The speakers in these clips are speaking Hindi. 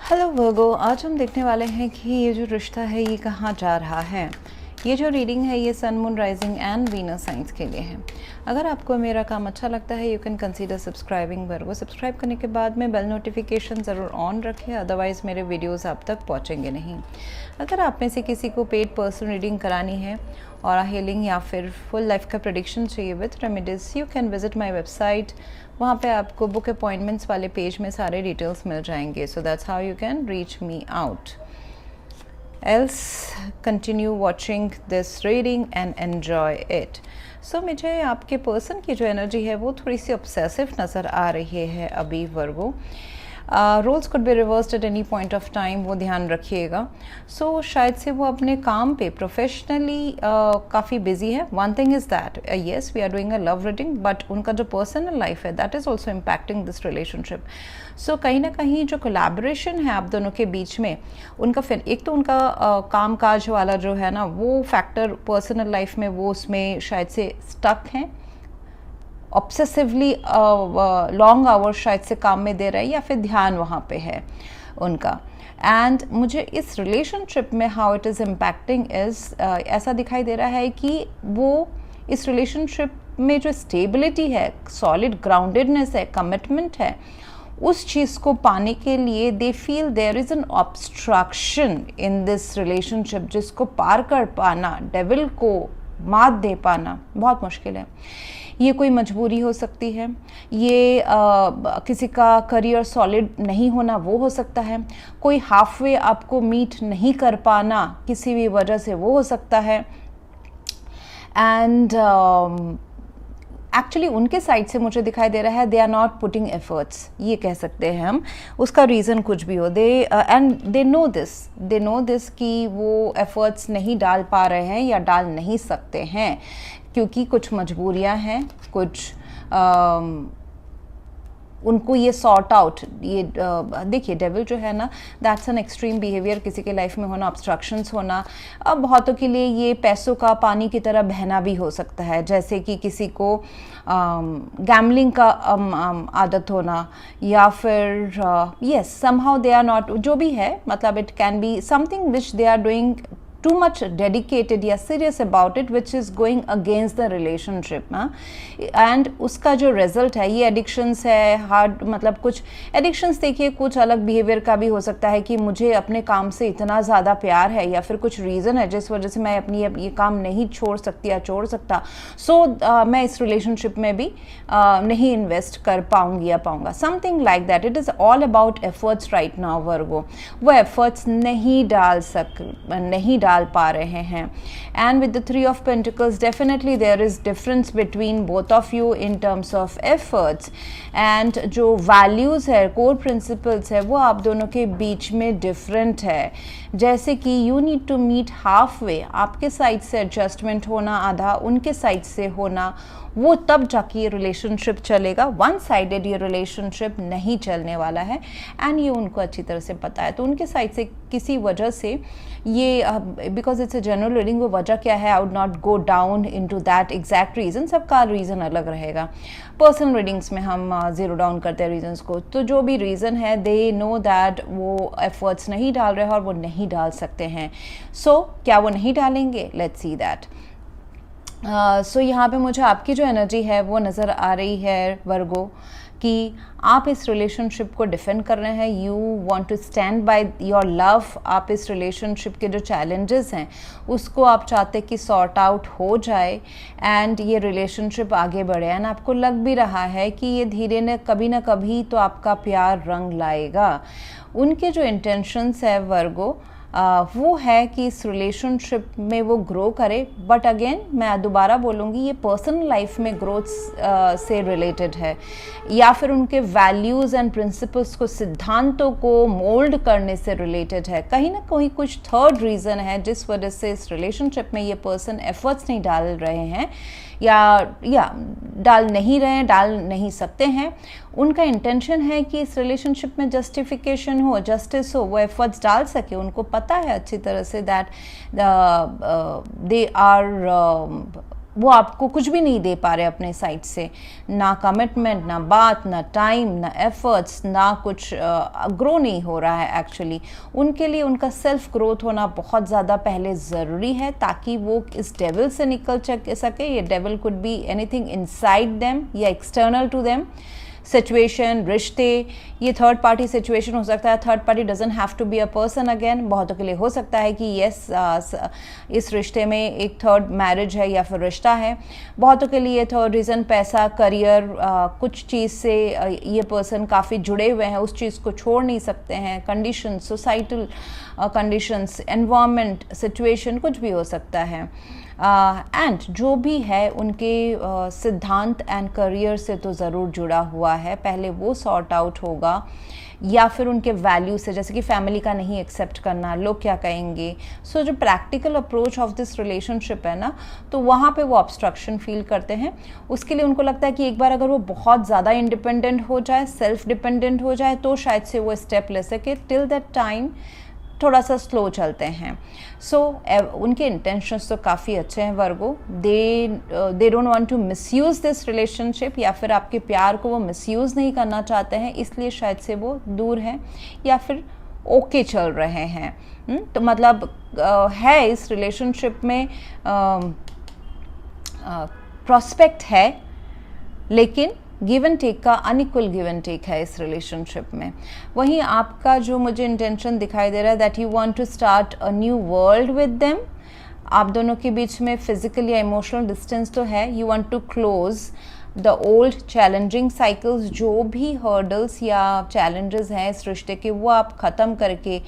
हेलो वर्गो, आज हम देखने वाले हैं कि ये जो रिश्ता है ये कहाँ जा रहा है। ये जो रीडिंग है ये sun, moon, rising and Venus signs के लिए है। अगर आपको मेरा काम अच्छा लगता है you can consider subscribing Virgo. Subscribe करने के बाद में बेल नोटिफिकेशन ज़रूर ऑन रखें, अदरवाइज़ मेरे वीडियोस आप तक पहुंचेंगे नहीं। अगर आप में से किसी को पेड पर्सनल रीडिंग करानी है और हीलिंग या फिर फुल लाइफ का प्रेडिक्शन चाहिए with remedies, you can visit my website. वहाँ पे आपको बुक अपॉइंटमेंट्स वाले पेज में सारे डिटेल्स मिल जाएंगे। So that's how you can reach me out. Else continue watching this reading and enjoy it. So मुझे आपके पर्सन की जो एनर्जी है वो थोड़ी सी ऑब्सेसिव नज़र आ रही है अभी Virgo. Roles could be reversed at any point of time, वो ध्यान रखिएगा। सो शायद से वो अपने काम पे प्रोफेशनली काफ़ी बिजी है। One thing is that yes we are doing a love reading, but उनका जो पर्सनल लाइफ है that is also impacting this relationship. So कहीं ना कहीं जो कोलैबोरेशन है आप दोनों के बीच में, उनका एक तो उनका काम काज वाला जो है ना वो फैक्टर पर्सनल लाइफ में वो उसमें शायद से स्टक हैं, ऑब्सेसिवली लॉन्ग आवर्स शायद से काम में दे रहा है या फिर ध्यान वहाँ पे है उनका। एंड मुझे इस रिलेशनशिप में how it is impacting is ऐसा दिखाई दे रहा है कि वो इस रिलेशनशिप में जो स्टेबिलिटी है, सॉलिड ग्राउंडेडनेस है, कमिटमेंट है, उस चीज़ को पाने के लिए they feel there is an obstruction in this relationship, जिसको पार कर पाना, डेविल को मात दे पाना बहुत मुश्किल है। ये कोई मजबूरी हो सकती है, ये किसी का करियर सॉलिड नहीं होना वो हो सकता है, कोई हाफवे आपको मीट नहीं कर पाना किसी भी वजह से वो हो सकता है। एंड एक्चुअली उनके साइड से मुझे दिखाई दे रहा है they are not putting efforts, ये कह सकते हैं हम। उसका रीज़न कुछ भी हो, दे नो दिस कि वो एफर्ट्स नहीं डाल पा रहे हैं या डाल नहीं सकते हैं क्योंकि कुछ मजबूरियां हैं, कुछ उनको ये सॉर्ट आउट, ये देखिए डेविल जो है ना दैट्स एन एक्सट्रीम बिहेवियर, किसी के लाइफ में होना, ऑब्स्ट्रक्शंस होना। अब बहुतों के लिए ये पैसों का पानी की तरह बहना भी हो सकता है, जैसे कि किसी को गैम्बलिंग का आदत होना या फिर yes somehow they are not, जो भी है, मतलब it can be something which they are doing too much dedicated या serious about it which is going against the relationship and उसका जो result है ये addictions है, hard, मतलब कुछ addictions देखिए कुछ अलग behavior का भी हो सकता है कि मुझे अपने काम से इतना ज़्यादा प्यार है या फिर कुछ reason है जिस वजह से मैं अपनी ये काम नहीं छोड़ सकती या छोड़ सकता, मैं इस relationship में भी नहीं invest कर पाऊंगी या पाऊंगा, something like that. It is all about efforts right now Virgo. वो efforts नहीं डाल पा रहे हैं। And with the 3 of Pentacles definitely there is difference between both of you in terms of efforts, and जो वैल्यूज़ है, कोर प्रिंसिपल्स है, वो आप दोनों के बीच में डिफरेंट है। जैसे कि you need to meet half way, आपके साइड से एडजस्टमेंट होना, आधा उनके साइड से होना, वो तब जाके ये रिलेशनशिप चलेगा। वन साइडेड ये रिलेशनशिप नहीं चलने वाला है एंड ये उनको अच्छी तरह से पता है। तो उनके साइड से किसी वजह से ये, because it's a general reading, वो वजह क्या है I would not go down into that exact reason, सबका रीज़न अलग रहेगा। पर्सनल रीडिंग्स में हम ज़ीरो डाउन करते हैं रीजंस को, तो जो भी रीज़न है दे नो दैट वो एफर्ट्स नहीं डाल रहे हैं और वो नहीं डाल सकते हैं। सो क्या वो नहीं डालेंगे? Let's see that. सो यहाँ पे मुझे आपकी जो एनर्जी है वो नज़र आ रही है वर्गो कि आप इस रिलेशनशिप को डिफेंड कर रहे हैं, you want to stand by your love. आप इस रिलेशनशिप के जो चैलेंजेस हैं उसको आप चाहते कि सॉर्ट आउट हो जाए एंड ये रिलेशनशिप आगे बढ़े। एंड आपको लग भी रहा है कि ये धीरे न कभी तो आपका प्यार रंग लाएगा। उनके जो इंटेंशंस है वर्गो वो है कि इस रिलेशनशिप में वो ग्रो करे, बट अगेन मैं दोबारा बोलूँगी ये पर्सनल लाइफ में ग्रोथ से रिलेटेड है या फिर उनके वैल्यूज़ एंड प्रिंसिपल्स को, सिद्धांतों को मोल्ड करने से रिलेटेड है। कहीं ना कहीं कुछ थर्ड रीज़न है जिस वजह से इस रिलेशनशिप में ये पर्सन एफर्ट्स नहीं डाल रहे हैं या डाल नहीं सकते हैं। उनका इंटेंशन है कि इस रिलेशनशिप में जस्टिफिकेशन हो, जस्टिस हो, वो एफर्ट्स डाल सके। उनको पता है अच्छी तरह से दैट दे आर वो आपको कुछ भी नहीं दे पा रहे अपने साइड से, ना कमिटमेंट, ना बात, ना टाइम, ना एफर्ट्स, ना कुछ ग्रो नहीं हो रहा है एक्चुअली। उनके लिए उनका सेल्फ ग्रोथ होना बहुत ज़्यादा पहले ज़रूरी है ताकि वो इस डेविल से निकल सके। ये devil could be anything inside them या एक्सटर्नल टू देम, सिचुएशन, रिश्ते, ये थर्ड पार्टी सिचुएशन हो सकता है। Third party doesn't have to be a person again. बहुतों के लिए हो सकता है कि यस इस रिश्ते में एक थर्ड मैरिज है या फिर रिश्ता है। बहुतों के लिए थर्ड रीज़न पैसा, करियर, कुछ चीज़ से ये पर्सन काफ़ी जुड़े हुए हैं, उस चीज़ को छोड़ नहीं सकते हैं। Condition, societal conditions, environment, situation, कुछ भी हो सकता है। एंड जो भी है उनके सिद्धांत एंड करियर से तो ज़रूर जुड़ा हुआ है, पहले वो सॉर्ट आउट होगा। या फिर उनके वैल्यू से, जैसे कि फैमिली का नहीं एक्सेप्ट करना, लोग क्या कहेंगे। सो जो practical approach of this relationship है ना, तो वहाँ पे वो ऑब्स्ट्रक्शन फील करते हैं। उसके लिए उनको लगता है कि एक बार अगर वो बहुत ज़्यादा इंडिपेंडेंट हो जाए, सेल्फ डिपेंडेंट हो जाए, तो शायद से वो स्टेप ले सके। टिल दैट टाइम थोड़ा सा स्लो चलते हैं। सो उनके इंटेंशंस तो काफ़ी अच्छे हैं Virgo. They don't want to misuse this relationship, या फिर आपके प्यार को वो मिसयूज़ नहीं करना चाहते हैं, इसलिए शायद से वो दूर हैं या फिर ओके चल रहे हैं। तो मतलब है इस रिलेशनशिप में प्रॉस्पेक्ट है, लेकिन गिव एंड टेक का अनइक्वल गिव एंड टेक है इस रिलेशनशिप में। वहीं आपका जो मुझे इंटेंशन दिखाई दे रहा है that you want to start a new world with them. आप दोनों के बीच में फिजिकल या इमोशनल डिस्टेंस तो है। You want to close the old challenging cycles, जो भी हर्डल्स या चैलेंजेस हैं इस रिश्ते के, वो आप ख़त्म करके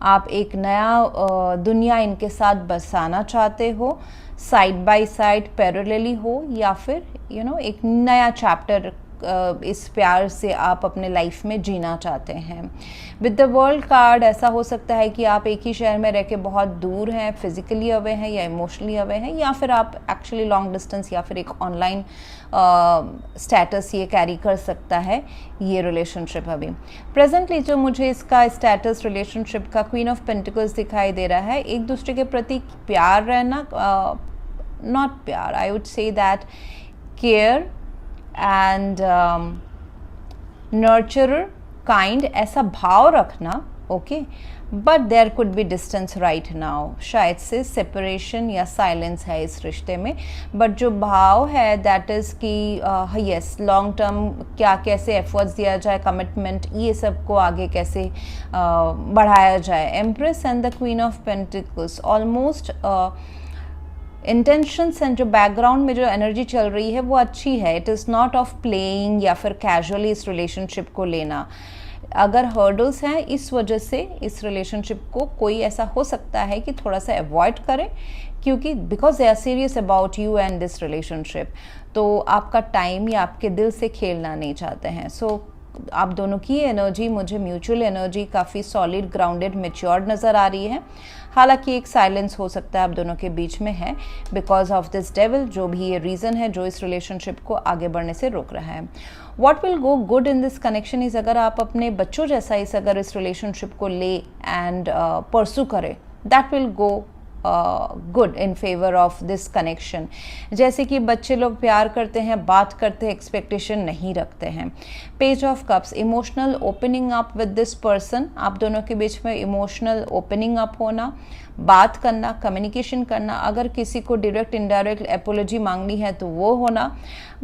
आप एक नया दुनिया इनके साथ बसाना चाहते हो। साइड बाय साइड, पैरेलली हो, या फिर एक नया चैप्टर इस प्यार से आप अपने लाइफ में जीना चाहते हैं। विद द वर्ल्ड कार्ड ऐसा हो सकता है कि आप एक ही शहर में रह के बहुत दूर हैं, फिजिकली अवे हैं या इमोशनली अवे हैं, या फिर आप एक्चुअली लॉन्ग डिस्टेंस या फिर एक ऑनलाइन स्टेटस ये कैरी कर सकता है ये रिलेशनशिप। अभी प्रेजेंटली जो मुझे इसका स्टेटस रिलेशनशिप का क्वीन ऑफ पेंटिकल्स दिखाई दे रहा है, एक दूसरे के प्रति प्यार रहना, नॉट प्यार, I would say that care and nurturer kind, ऐसा भाव रखना। Okay, but there could be distance right now. शायद से सेपरेशन या साइलेंस है इस रिश्ते में, बट जो भाव है दैट इज़ कि यस, लॉन्ग टर्म क्या कैसे एफर्ट्स दिया जाए, कमिटमेंट, ये सब को आगे कैसे बढ़ाया जाए। Empress and the queen of pentacles, almost intentions and जो बैकग्राउंड में जो एनर्जी चल रही है वो अच्छी है। It is not of playing या फिर कैजुअली इस रिलेशनशिप को लेना। अगर हर्डल्स हैं इस वजह से इस रिलेशनशिप को कोई ऐसा हो सकता है कि थोड़ा सा अवॉइड करें, क्योंकि because they are serious about you and this relationship, तो आपका टाइम या आपके दिल से खेलना नहीं चाहते हैं। सो आप दोनों की एनर्जी, मुझे म्यूचुअल एनर्जी काफ़ी सॉलिड, ग्राउंडेड, मैच्योर्ड नज़र आ रही है। हालांकि एक साइलेंस हो सकता है आप दोनों के बीच में है बिकॉज ऑफ दिस डेविल, जो भी ये रीज़न है जो इस रिलेशनशिप को आगे बढ़ने से रोक रहा है। What will go good in this connection is, अगर आप अपने बच्चों जैसा अगर इस रिलेशनशिप को ले एंड परसू करें, that will go good in favour of this connection. जैसे कि बच्चे लोग प्यार करते हैं, बात करते हैं, एक्सपेक्टेशन नहीं रखते हैं। Page of cups, emotional opening up with this person, आप दोनों के बीच में इमोशनल ओपनिंग अप होना, बात करना, कम्युनिकेशन करना, अगर किसी को डायरेक्ट इनडायरेक्ट एपोलॉजी मांगनी है तो वो होना,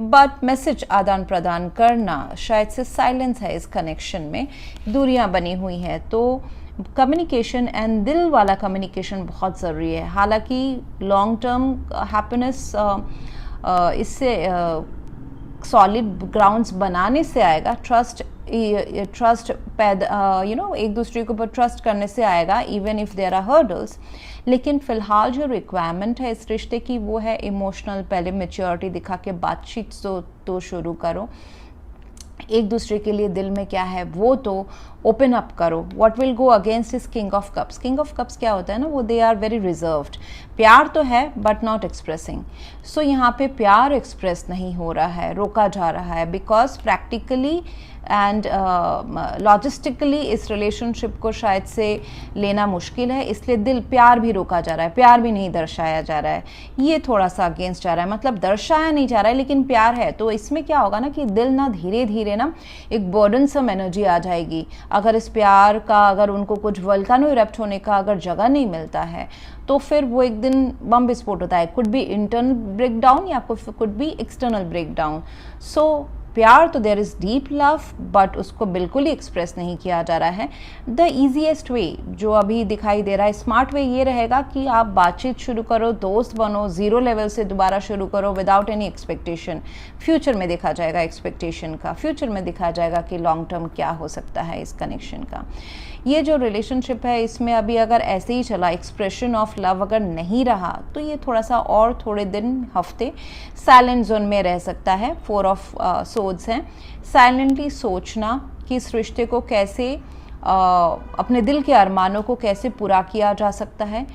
बट मैसेज आदान प्रदान करना। शायद से साइलेंस है इस कनेक्शन में, दूरियां बनी हुई हैं, तो कम्युनिकेशन एंड दिल वाला कम्युनिकेशन बहुत ज़रूरी है। हालांकि लॉन्ग टर्म हैप्पीनेस इससे सॉलिड ग्राउंड्स बनाने से आएगा, ट्रस्ट पैदा एक दूसरे के ऊपर ट्रस्ट करने से आएगा, even if there are hurdles. लेकिन फ़िलहाल जो रिक्वायरमेंट है इस रिश्ते की वो है इमोशनल, पहले मैच्योरिटी दिखा के बातचीत तो शुरू करो, एक दूसरे के लिए दिल में क्या है वो तो ओपन अप करो। What will go against is king of cups. King of cups क्या होता है ना, वो दे आर वेरी रिजर्व्ड, प्यार तो है बट नॉट एक्सप्रेसिंग। सो यहाँ पे प्यार एक्सप्रेस नहीं हो रहा है, रोका जा रहा है, बिकॉज प्रैक्टिकली एंड लॉजिस्टिकली इस रिलेशनशिप को शायद से लेना मुश्किल है, इसलिए दिल प्यार भी रोका जा रहा है, प्यार भी नहीं दर्शाया जा रहा है, ये थोड़ा सा अगेंस्ट जा रहा है, मतलब दर्शाया नहीं जा रहा है लेकिन प्यार है। तो इसमें क्या होगा ना कि दिल ना धीरे धीरे ना एक बर्डनसम एनर्जी आ जाएगी। अगर इस प्यार का अगर उनको कुछ वल्कानो इरप्ट होने का अगर जगह नहीं मिलता है तो फिर वो एक दिन बम विस्फोट होता है, कुड बी इंटरनल ब्रेकडाउन या could be external breakdown. So प्यार तो there is deep love, but उसको बिल्कुल ही एक्सप्रेस नहीं किया जा रहा है। द ईजीएस्ट वे जो अभी दिखाई दे रहा है, स्मार्ट वे ये रहेगा कि आप बातचीत शुरू करो, दोस्त बनो, ज़ीरो लेवल से दोबारा शुरू करो विदाउट एनी एक्सपेक्टेशन। फ्यूचर में देखा जाएगा एक्सपेक्टेशन का, फ्यूचर में देखा जाएगा कि लॉन्ग टर्म क्या हो सकता है इस कनेक्शन का। ये जो रिलेशनशिप है इसमें अभी अगर ऐसे ही चला, एक्सप्रेशन ऑफ लव अगर नहीं रहा, तो ये थोड़ा सा और थोड़े दिन हफ्ते साइलेंट जोन में रह सकता है। 4 ऑफ सोर्ड्स हैं, साइलेंटली सोचना कि इस रिश्ते को कैसे अपने दिल के अरमानों को कैसे पूरा किया जा सकता है।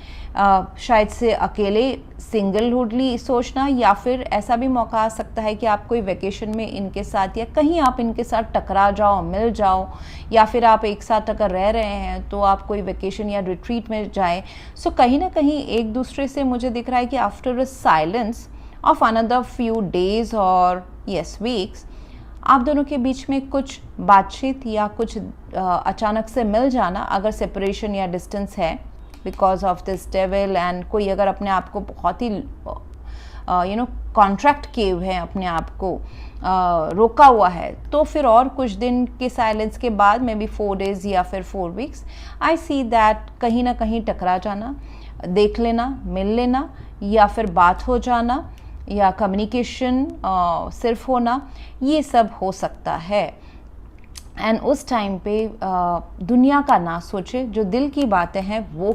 शायद से अकेले सिंगलहुडली सोचना, या फिर ऐसा भी मौका आ सकता है कि आप कोई वेकेशन में इनके साथ या कहीं आप इनके साथ टकरा जाओ, मिल जाओ, या फिर आप एक साथ अगर रह रहे हैं तो आप कोई वेकेशन या रिट्रीट में जाएं। सो कहीं ना कहीं एक दूसरे से मुझे दिख रहा है कि after a silence of another few days और यस वीक्स, आप दोनों के बीच में कुछ बातचीत या कुछ अचानक से मिल जाना, अगर सेपरेशन या डिस्टेंस है because of this devil, and कोई अगर अपने आप को बहुत ही कॉन्ट्रैक्ट किए हुए हैं, अपने आप को रोका हुआ है, तो फिर और कुछ दिन के साइलेंस के बाद मे बी 4 डेज या फिर 4 वीक्स, आई सी दैट कहीं ना कहीं टकरा जाना, देख लेना, मिल लेना, या फिर बात हो जाना, या कम्युनिकेशन सिर्फ होना, ये सब हो सकता है। एंड उस टाइम पे दुनिया का ना सोचे, जो दिल की बातें हैं वो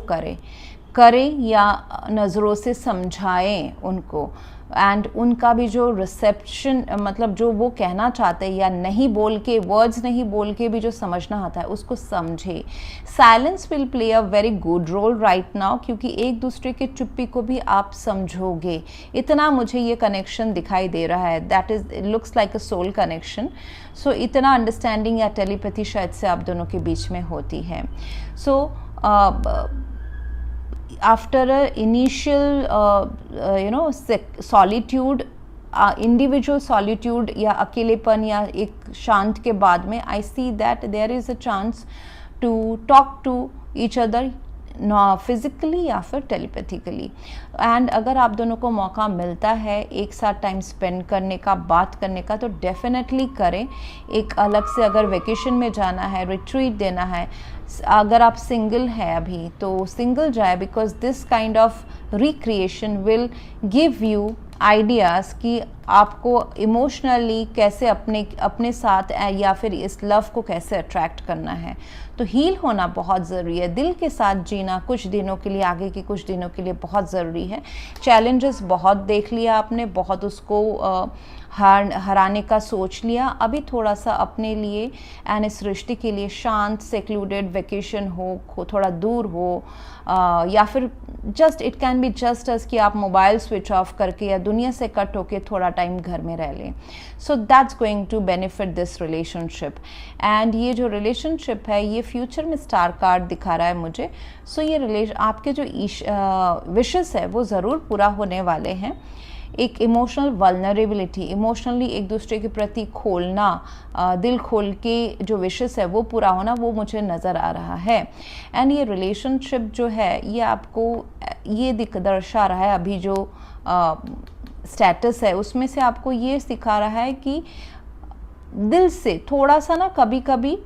करें या नज़रों से समझाएं उनको, एंड उनका भी जो रिसेप्शन, मतलब जो वो कहना चाहते हैं या नहीं बोल के, वर्ड्स नहीं बोल के भी जो समझना आता है उसको समझे। Silence will play a very good role right now, क्योंकि एक दूसरे के चुप्पी को भी आप समझोगे, इतना मुझे ये कनेक्शन दिखाई दे रहा है। That is looks like a soul connection. So इतना अंडरस्टैंडिंग या टेलीपैथी शायद से आप दोनों के बीच में होती है। सो after a initial solitude, individual solitude या अकेलेपन या एक शांत के बाद में, I see that there is a chance to talk to each other, physically या फिर टेलीपैथिकली। एंड अगर आप दोनों को मौका मिलता है एक साथ टाइम स्पेंड करने का, बात करने का, तो डेफिनेटली करें। एक अलग से अगर वेकेशन में जाना है, रिट्रीट देना है, अगर आप सिंगल हैं अभी तो सिंगल जाए, because this kind of recreation will give you ideas कि आपको इमोशनली कैसे अपने साथ या फिर इस लव को कैसे अट्रैक्ट करना है। तो हील होना बहुत ज़रूरी है, दिल के साथ जीना कुछ दिनों के लिए, आगे के कुछ दिनों के लिए बहुत ज़रूरी है। चैलेंजेस बहुत देख लिया आपने, बहुत उसको हराने का सोच लिया, अभी थोड़ा सा अपने लिए एंड इस रिश्ते के लिए शांत सेक्लूडेड वेकेशन हो, थोड़ा दूर हो, या फिर just it can be just as कि आप मोबाइल स्विच ऑफ करके या दुनिया से कट होके थोड़ा टाइम घर में रह लें। So that's going to benefit this relationship. And ये जो रिलेशनशिप है ये फ्यूचर में स्टार कार्ड दिखा रहा है मुझे। सो ये आपके जो विशेस है वो ज़रूर पूरा होने वाले हैं। एक इमोशनल वल्नरेबिलिटी, इमोशनली एक दूसरे के प्रति खोलना, दिल खोल के जो विशेस है वो पूरा होना, वो मुझे नज़र आ रहा है। एंड ये रिलेशनशिप जो है ये आपको ये दर्शा रहा है, अभी जो स्टेटस है उसमें से आपको ये सिखा रहा है कि दिल से थोड़ा सा ना कभी कभी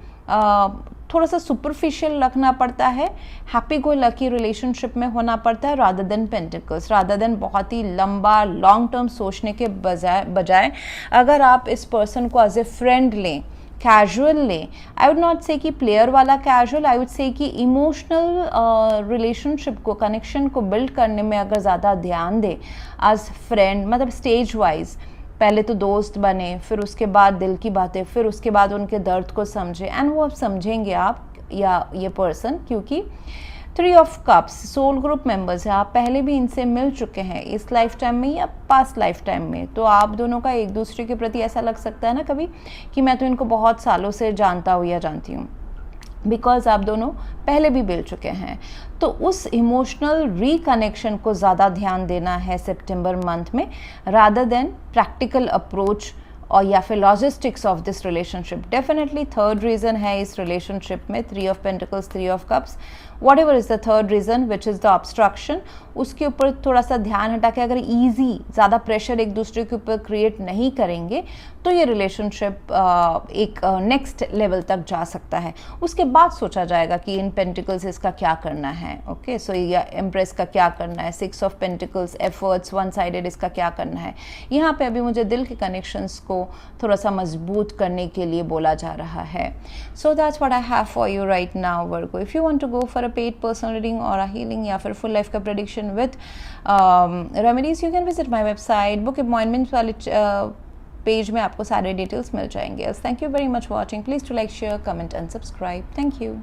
थोड़ा सा सुपरफिशियल रखना पड़ता है, हैप्पी गो लकी रिलेशनशिप में होना पड़ता है, rather than pentacles, rather than बहुत ही लंबा लॉन्ग टर्म सोचने के बजाय अगर आप इस पर्सन को एज ए फ्रेंड लें, कैजुअल लें, आई वुड नॉट से कि प्लेयर वाला कैजुअल, आई वुड से कि इमोशनल रिलेशनशिप को, कनेक्शन को बिल्ड करने में अगर ज़्यादा ध्यान दें एज फ्रेंड, मतलब स्टेज वाइज, पहले तो दोस्त बने, फिर उसके बाद दिल की बातें, फिर उसके बाद उनके दर्द को समझे, एंड वो अब समझेंगे आप या ये पर्सन, क्योंकि 3 of cups soul group members है, आप पहले भी इनसे मिल चुके हैं इस लाइफ टाइम में या पास्ट लाइफ टाइम में, तो आप दोनों का एक दूसरे के प्रति ऐसा लग सकता है ना कभी कि मैं तो इनको बहुत सालों से जानता हूँ या जानती हूँ, बिकॉज आप दोनों पहले भी मिल चुके हैं। तो उस इमोशनल रिकनेक्शन को ज़्यादा ध्यान देना है सितंबर मंथ में, रादर देन प्रैक्टिकल अप्रोच और या फिर logistics of this relationship. Definitely third reason है इस रिलेशनशिप में, 3 of pentacles 3 of cups, what ever is the third reason which is the obstruction, उसके ऊपर थोड़ा सा ध्यान हटा के अगर ईजी ज़्यादा प्रेशर एक दूसरे के ऊपर क्रिएट नहीं करेंगे तो ये रिलेशनशिप एक नेक्स्ट लेवल तक जा सकता है। उसके बाद सोचा जाएगा कि इन पेंटिकल्स इसका क्या करना है, ओके सो या एम्प्रेस का क्या करना है, 6 of pentacles efforts one sided इसका क्या करना है। यहाँ पे अभी मुझे दिल के कनेक्शंस को थोड़ा सा मजबूत करने के लिए बोला जा रहा है। So that's what I have for you right now Virgo. If you want to go for a paid personal reading और अ हीलिंग या फिर फुल लाइफ का prediction with remedies, you can visit my website. Book appointment वाले पेज में आपको सारे डिटेल्स मिल जाएंगे। Thank you very much watching. Please to like, share, comment and subscribe. Thank you.